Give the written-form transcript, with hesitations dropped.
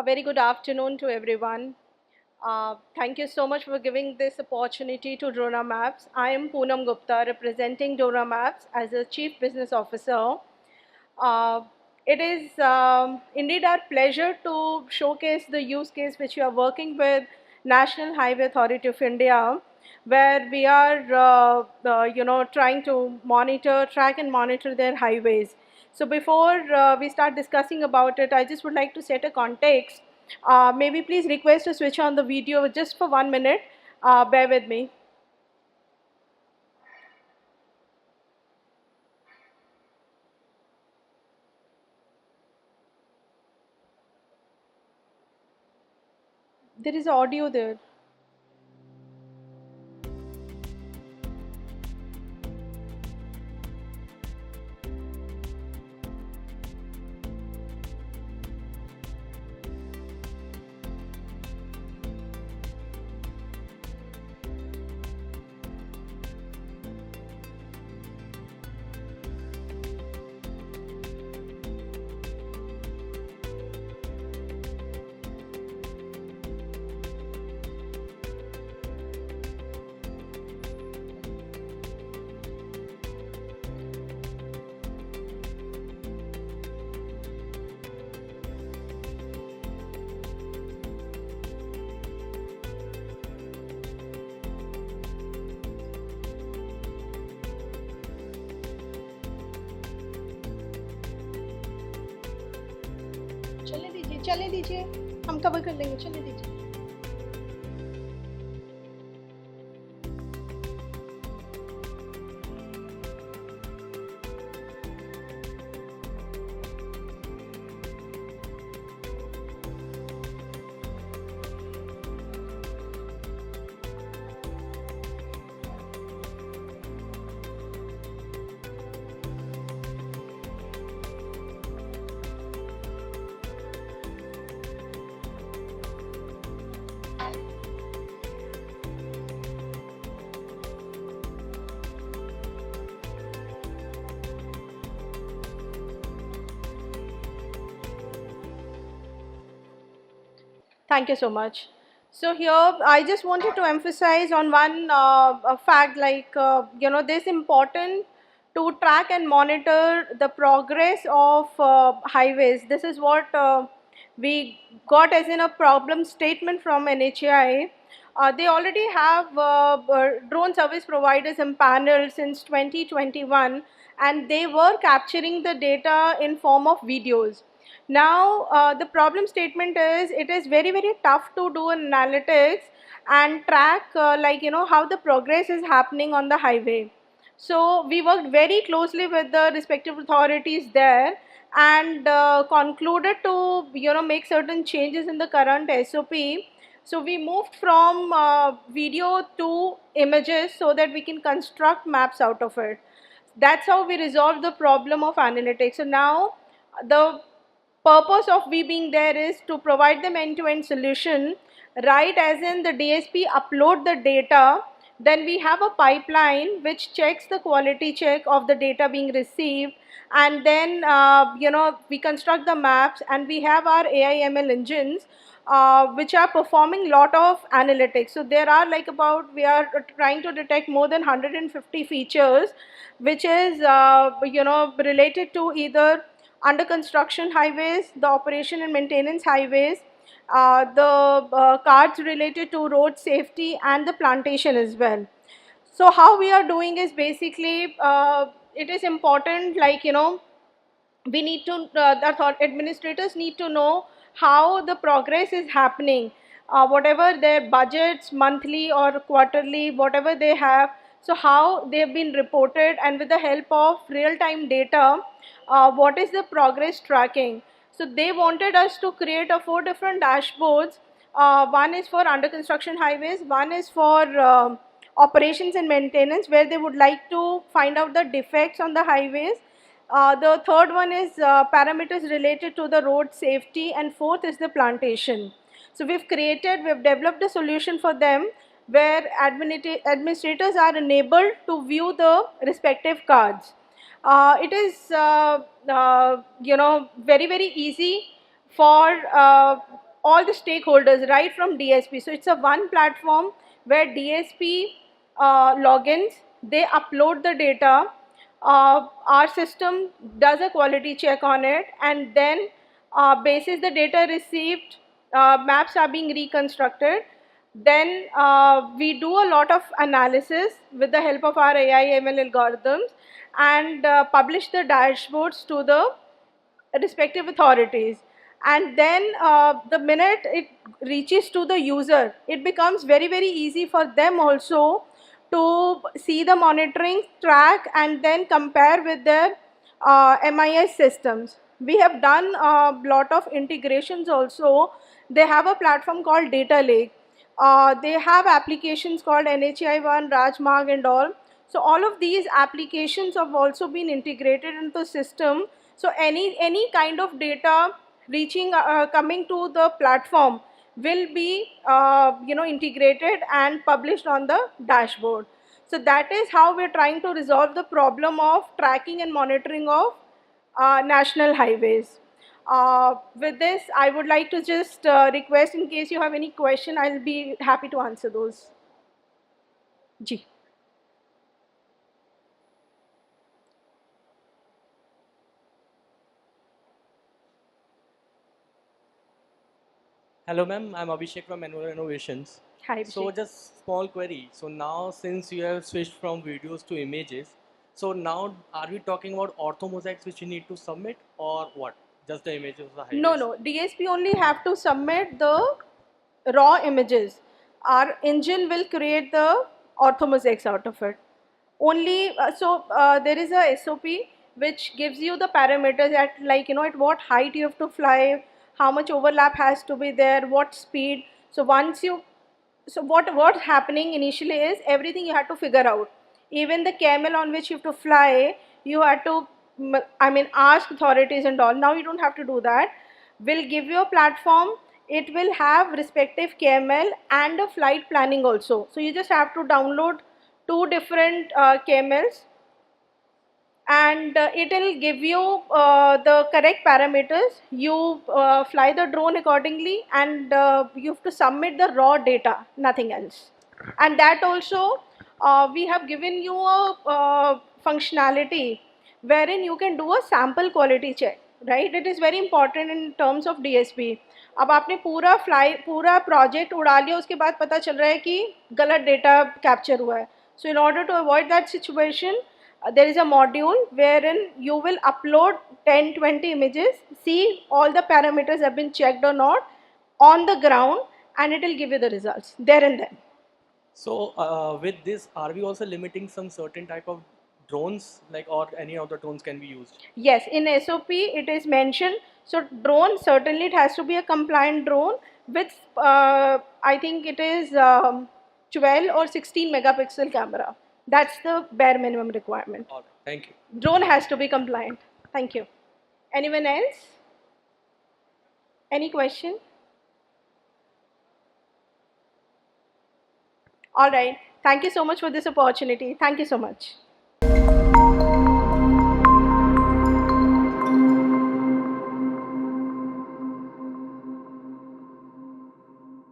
A very good afternoon to everyone. Thank you so much for giving this opportunity to Drona Maps. I am Poonam Gupta, representing Drona Maps as a Chief Business Officer. Uh, it is indeed our pleasure to showcase the use case which we are working with National Highway Authority of India, where we are, trying to track and monitor their highways. So before we start discussing about it, I just would like to set a context. Maybe please request to switch on the video just for 1 minute. Bear with me. There is audio there. चलने दीजिए, हम cover कर लेंगे, चलने दीजिए. Thank you so much. So here, I just wanted to emphasize on one fact, this important to track and monitor the progress of highways. This is what we got as in a problem statement from NHAI. They already have drone service providers empaneled since 2021, and they were capturing the data in form of videos. Now, the problem statement is it is very, very tough to do analytics and track how the progress is happening on the highway. So we worked very closely with the respective authorities there and concluded to make certain changes in the current SOP. So we moved from video to images so that we can construct maps out of it. That's how we resolved the problem of analytics. So now the purpose of we being there is to provide them end-to-end solution, right? As in the DSP upload the data, then we have a pipeline which checks the quality check of the data being received, and then we construct the maps, and we have our AI ML engines which are performing lot of analytics. So there are we are trying to detect more than 150 features which is related to either under construction highways, the operation and maintenance highways, the cards related to road safety, and the plantation as well. So how we are doing is basically, it is important, we need to, the administrators need to know how the progress is happening, whatever their budgets, monthly or quarterly, whatever they have, so how they have been reported, and with the help of real-time data, what is the progress tracking. So they wanted us to create 4 different dashboards. One is for under construction highways, one is for operations and maintenance, where they would like to find out the defects on the highways. The third one is parameters related to the road safety, and fourth is the plantation. So we've developed a solution for them where administrators are enabled to view the respective cards. It is very, very easy for all the stakeholders right from DSP. So it's a one platform where DSP logins, they upload the data, our system does a quality check on it, and then basis the data received, maps are being reconstructed. Then we do a lot of analysis with the help of our AI ML algorithms, and publish the dashboards to the respective authorities. And then the minute it reaches to the user, it becomes very easy for them also to see the monitoring, track, and then compare with their MIS systems. We have done a lot of integrations also. They have a platform called Data Lake. They have applications called NHI-1, Rajmarg and all. So all of these applications have also been integrated into the system. So any kind of data reaching, coming to the platform will be integrated and published on the dashboard. So that is how we're trying to resolve the problem of tracking and monitoring of national highways. With this, I would like to just request, in case you have any question, I'll be happy to answer those. Ji. Hello, ma'am. I'm Abhishek from Enviro Innovations. Hi, So, Abhishek. just small query. So now, since you have switched from videos to images, so now are we talking about orthomosaics which you need to submit, or what? Just the images of the No, highways? no. DSP only have to submit the raw images. Our engine will create the orthomosaics out of it. Only there is a SOP which gives you the parameters at, like, at what height you have to fly, how much overlap has to be there, what speed. So once you, so what's happening initially is everything you have to figure out. Even the camel on which you have to fly, you have to ask authorities and all. Now you don't have to do that. We'll give you a platform. It will have respective KML and a flight planning also. So you just have to download two different KMLs, and it will give you the correct parameters. You fly the drone accordingly, and you have to submit the raw data, nothing else. And that also, we have given you a functionality wherein you can do a sample quality check, right? It is very important in terms of DSP. अब आपने पूरा project उड़ा लिया, उसके बाद पता चल रहा है कि गलत डेटा कैप्चर हुआ है. So in order to avoid that situation, there is a module wherein you will upload 10-20 images, see all the parameters have been checked or not on the ground, and it will give you the results there and then. So, with this, are we also limiting some certain type of drones, like, or any of the drones can be used? Yes, in SOP it is mentioned. So drone, certainly it has to be a compliant drone with I think it is 12 or 16 megapixel camera. That's the bare minimum requirement. All right, thank you. Drone has to be compliant. Thank you. Anyone else? Any question? All right. Thank you so much for this opportunity. Thank you so much.